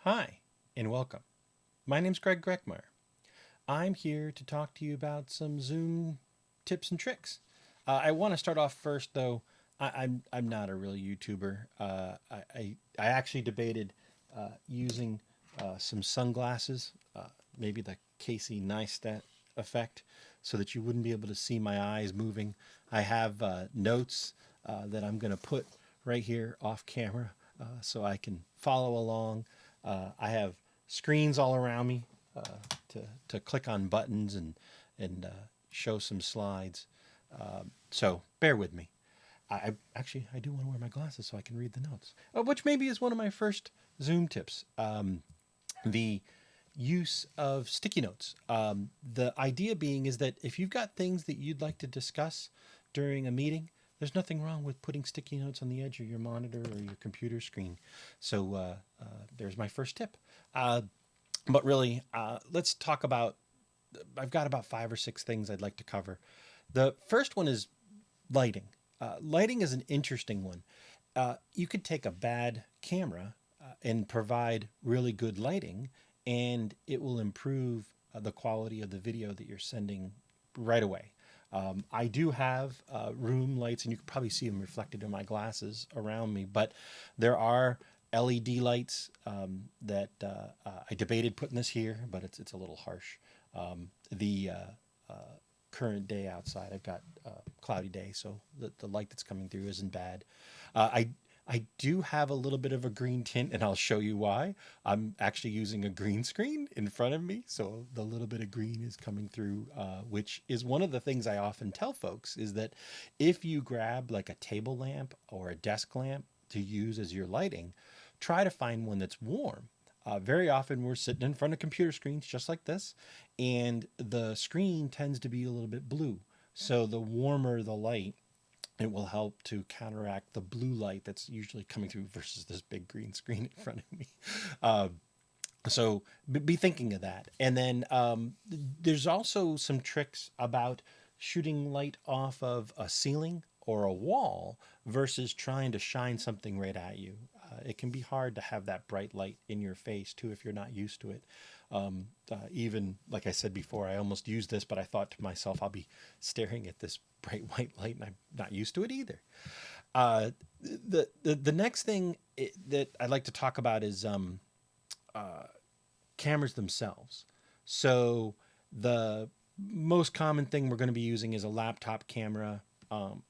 Hi, and welcome. My name's Greg Greckmeyer. I'm here to talk to you about some Zoom tips and tricks. I want to start off first, though. I'm not a real YouTuber. I actually debated using some sunglasses, maybe the Casey Neistat effect, so that you wouldn't be able to see my eyes moving. I have notes that I'm going to put right here off camera so I can follow along. I have screens all around me uh, to click on buttons and show some slides. So bear with me. I do want to wear my glasses so I can read the notes, which maybe is one of my first Zoom tips. The use of sticky notes. The idea being is that if you've got things that you'd like to discuss during a meeting, there's nothing wrong with putting sticky notes on the edge of your monitor or your computer screen. So there's my first tip. But really, let's talk about. I've got about five or six things I'd like to cover. The first one is lighting. Lighting is an interesting one. You could take a bad camera and provide really good lighting, and it will improve the quality of the video that you're sending right away. I do have room lights, and you can probably see them reflected in my glasses around me, but there are LED lights that I debated putting this here, but it's a little harsh. The current day outside. I've got a cloudy day, so the light that's coming through isn't bad. I do have a little bit of a green tint, and I'll show you why. I'm actually using a green screen in front of me, so the little bit of green is coming through, which is one of the things I often tell folks is that if you grab like a table lamp or a desk lamp to use as your lighting, try to find one that's warm. Very often we're sitting in front of computer screens just like this, and the screen tends to be a little bit blue. So the warmer the light, it will help to counteract the blue light that's usually coming through versus this big green screen in front of me. Uh, so be thinking of that. And then there's also some tricks about shooting light off of a ceiling or a wall versus trying to shine something right at you. It can be hard to have that bright light in your face too if you're not used to it. Even like I said before, I almost used this, but I thought to myself, I'll be staring at this bright white light, and I'm not used to it either. Uh, the next thing that I'd like to talk about is cameras themselves. So the most common thing we're going to be using is a laptop camera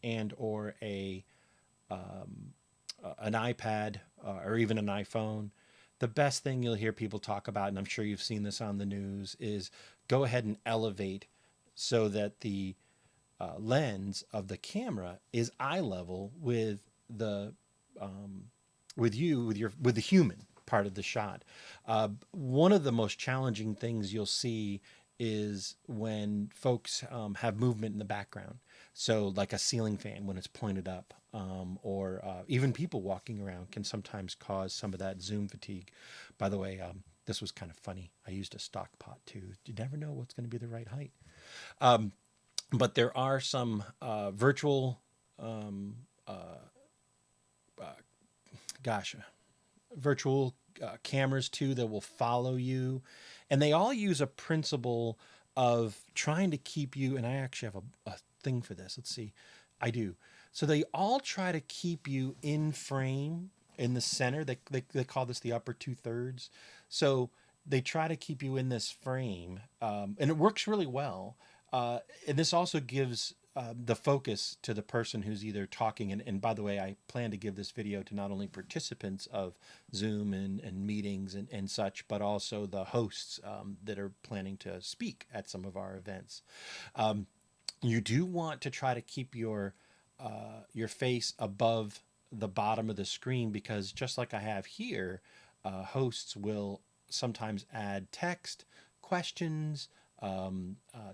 and or an iPad or even an iPhone. The best thing you'll hear people talk about, and I'm sure you've seen this on the news, is go ahead and elevate so that the lens of the camera is eye level with the with you with the human part of the shot. One of the most challenging things you'll see is when folks have movement in the background. So, like a ceiling fan when it's pointed up, or even people walking around can sometimes cause some of that zoom fatigue. By the way, this was kind of funny. I used a stock pot too. You never know what's going to be the right height. But there are some virtual, gosh, virtual cameras too that will follow you, and they all use a principle of trying to keep you. And I actually have a thing for this. Let's see, I do. So they all try to keep you in frame in the center. They call this the upper two thirds. So they try to keep you in this frame, and it works really well. And this also gives the focus to the person who's either talking. And by the way, I plan to give this video to not only participants of Zoom and meetings and such, but also the hosts that are planning to speak at some of our events. You do want to try to keep your face above the bottom of the screen because just like I have here, hosts will sometimes add text, questions,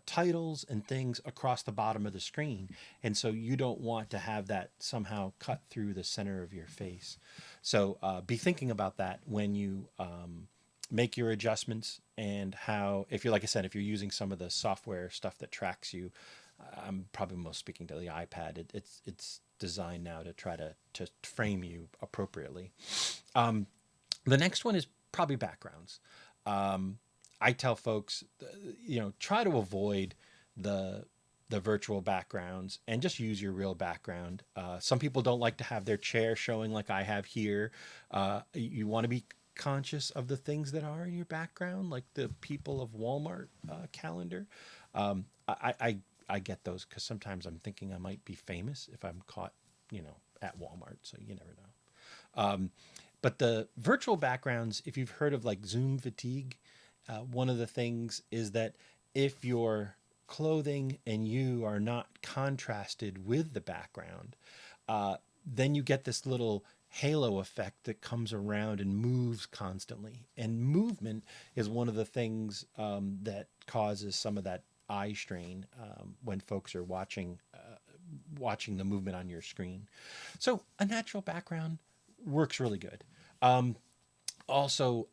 titles, and things across the bottom of the screen. And so you don't want to have that somehow cut through the center of your face. So be thinking about that when you make your adjustments and how, if you're, like I said, if you're using some of the software stuff that tracks you, I'm probably most speaking to the iPad. It's designed now to try to frame you appropriately. The next one is probably backgrounds. Um, I tell folks, try to avoid the the virtual backgrounds and just use your real background. Some people don't like to have their chair showing like I have here. You want to be conscious of the things that are in your background, like the people of Walmart calendar. I get those because sometimes I'm thinking I might be famous if I'm caught, at Walmart. So you never know. But the virtual backgrounds, if you've heard of like Zoom fatigue, one of the things is that if your clothing and you are not contrasted with the background, uh, then you get this little halo effect that comes around and moves constantly. And movement is one of the things that causes some of that eye strain when folks are watching the movement on your screen. So a natural background works really good. Um, Also,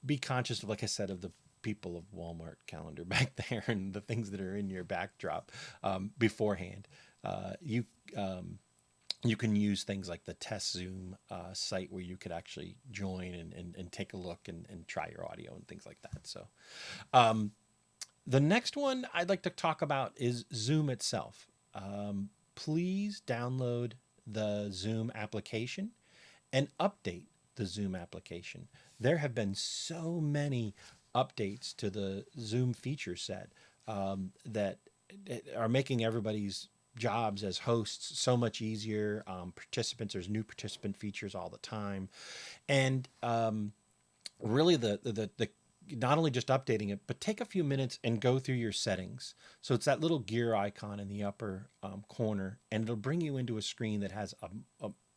be conscious of, like I said, of the people of Walmart calendar back there and the things that are in your backdrop beforehand. You you can use things like the Test Zoom site where you could actually join and take a look and try your audio and things like that. So the next one I'd like to talk about is Zoom itself. Please download the Zoom application and update the Zoom application. There have been so many updates to the Zoom feature set that are making everybody's jobs as hosts so much easier. Participants, there's new participant features all the time, and really the not only just updating it, but take a few minutes and go through your settings. So it's that little gear icon in the upper corner, and it'll bring you into a screen that has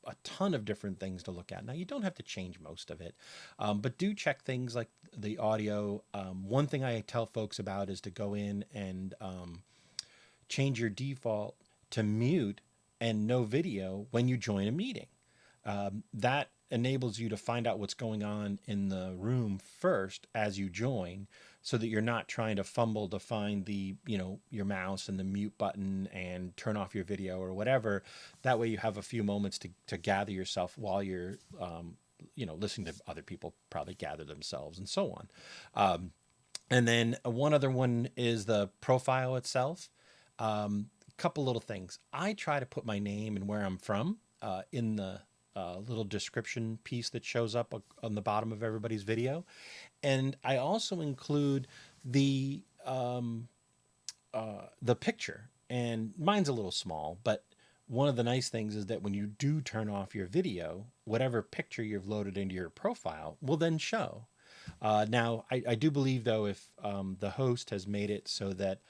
a ton of different things to look at. Now, you don't have to change most of it, but do check things like the audio. One thing I tell folks about is to go in and change your default to mute and no video when you join a meeting. That enables you to find out what's going on in the room first as you join, so that you're not trying to fumble to find your mouse and the mute button and turn off your video or whatever. That way you have a few moments to gather yourself while you're listening to other people probably gather themselves and so on. And then one other one is the profile itself. Couple little things. I try to put my name and where I'm from in the little description piece that shows up on the bottom of everybody's video, and I also include the the picture. And mine's a little small, but one of the nice things is that when you do turn off your video, whatever picture you've loaded into your profile will then show. Now, I do believe though, if the host has made it so that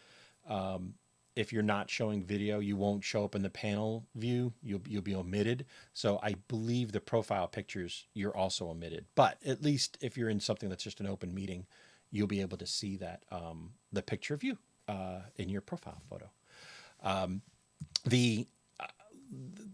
if you're not showing video, you won't show up in the panel view. You'll be omitted. So I believe the profile pictures you're also omitted. But at least if you're in something that's just an open meeting, you'll be able to see that the picture of you in your profile photo. The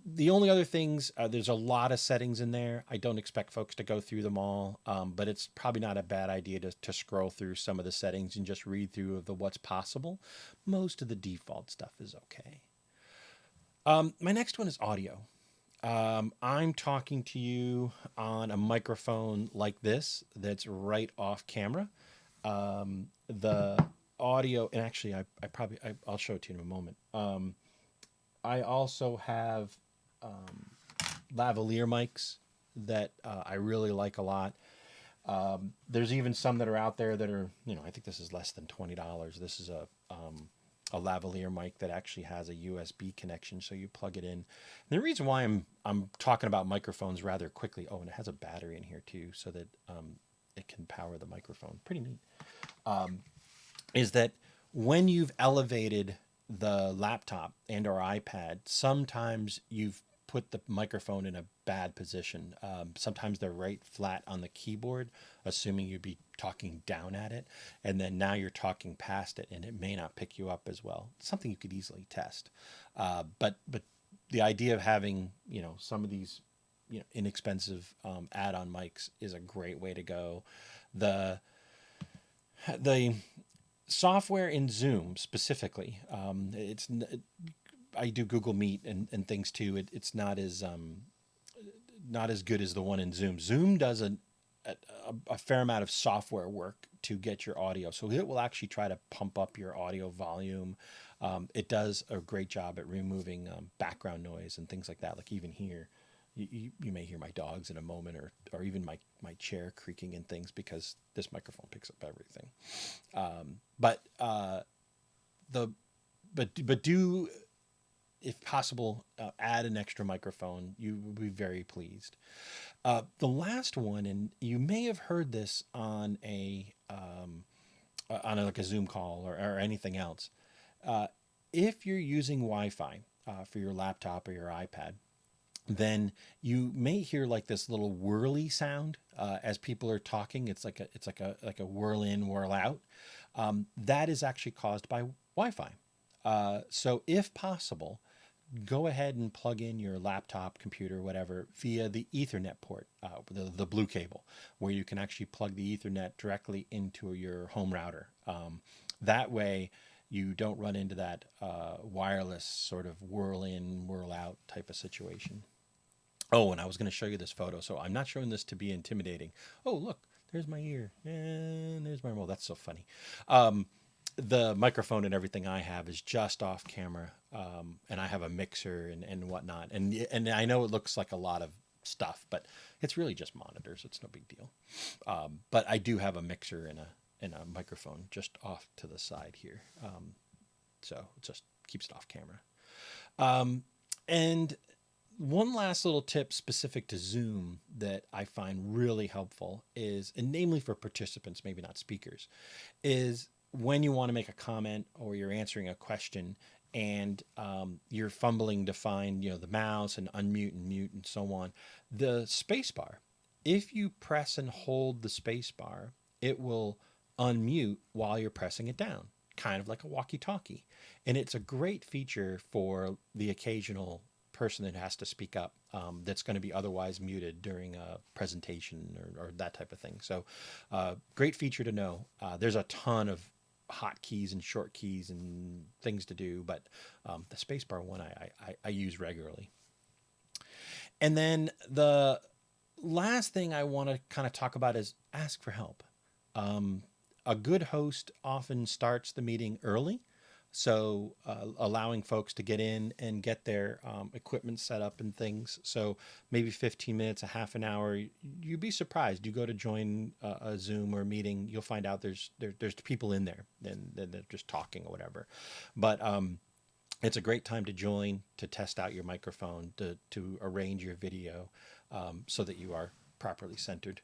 the only other things, there's a lot of settings in there. I don't expect folks to go through them all, but it's probably not a bad idea to scroll through some of the settings and just read through of the what's possible. Most of the default stuff is okay. My next one is audio. I'm talking to you on a microphone like this that's right off camera. The audio, and actually, I'll show it to you in a moment. I also have lavalier mics that I really like a lot. There's even some that are out there that are, I think this is less than $20. This is a lavalier mic that actually has a USB connection, so you plug it in. And the reason why I'm talking about microphones rather quickly, oh, and it has a battery in here too, so that it can power the microphone. Pretty neat. Is that when you've elevated the laptop and or iPad, sometimes you've put the microphone in a bad position. Sometimes they're right flat on the keyboard, assuming you'd be talking down at it, and then now you're talking past it, and it may not pick you up as well. It's something you could easily test. But the idea of having some of these inexpensive add-on mics is a great way to go. The software in Zoom specifically, I do Google Meet and things too. It's not as good as the one in Zoom. Zoom does a fair amount of software work to get your audio. So it will actually try to pump up your audio volume. It does a great job at removing background noise and things like that. Like even here, you may hear my dogs in a moment, or even my chair creaking and things, because this microphone picks up everything. But the but do, if possible, add an extra microphone. You will be very pleased. The last one, and you may have heard this on like a Zoom call or anything else. If you're using Wi-Fi for your laptop or your iPad, then you may hear like this little whirly sound as people are talking. It's like a whirl in, whirl out. That is actually caused by Wi-Fi. So if possible, go ahead and plug in your laptop, computer, whatever, via the Ethernet port, the blue cable, where you can actually plug the Ethernet directly into your home router. That way, you don't run into that wireless sort of whirl in, whirl out type of situation. Oh, and I was going to show you this photo, so I'm not showing this to be intimidating. Oh, look, there's my ear, and there's my remote. That's so funny. The microphone and everything I have is just off camera, and I have a mixer and whatnot. And I know it looks like a lot of stuff, but it's really just monitors. It's no big deal. But I do have a mixer and a microphone just off to the side here, so it just keeps it off camera. And one last little tip specific to Zoom that I find really helpful is, and namely for participants, maybe not speakers, is when you want to make a comment or you're answering a question and you're fumbling to find, the mouse and unmute and mute and so on, the space bar, if you press and hold the space bar, it will unmute while you're pressing it down, kind of like a walkie-talkie. And it's a great feature for the occasional person that has to speak up, that's going to be otherwise muted during a presentation or that type of thing. So great feature to know. There's a ton of hotkeys and short keys and things to do, but the spacebar one I use regularly. And then the last thing I want to kind of talk about is ask for help. A good host often starts the meeting early. So allowing folks to get in and get their equipment set up and things. So maybe 15 minutes, a half an hour. You'd be surprised. You go to join a Zoom or a meeting, you'll find out there's people in there and they're just talking or whatever. But it's a great time to join, to test out your microphone, to arrange your video so that you are properly centered.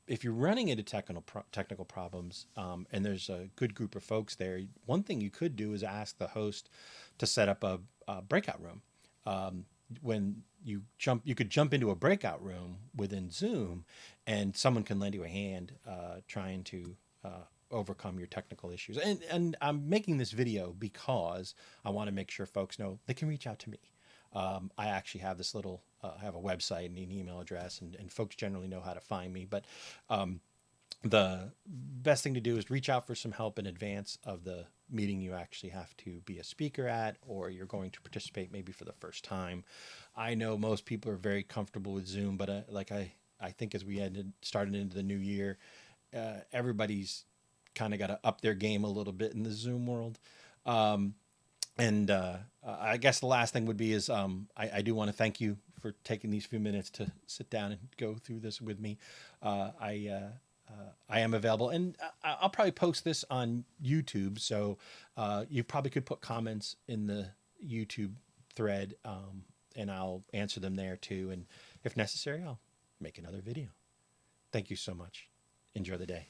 If you're running into technical problems, and there's a good group of folks there, one thing you could do is ask the host to set up a breakout room. When you could jump into a breakout room within Zoom, and someone can lend you a hand trying to overcome your technical issues. And I'm making this video because I want to make sure folks know they can reach out to me. I actually have this little, I have a website and an email address, and folks generally know how to find me. But the best thing to do is reach out for some help in advance of the meeting you actually have to be a speaker at, or you're going to participate maybe for the first time. I know most people are very comfortable with Zoom, but I think as we started into the new year, everybody's kind of got to up their game a little bit in the Zoom world. And I guess the last thing would be is I do want to thank you for taking these few minutes to sit down and go through this with me. I am available, and I'll probably post this on YouTube, so you probably could put comments in the YouTube thread, and I'll answer them there too. And if necessary, I'll make another video. Thank you so much. Enjoy the day.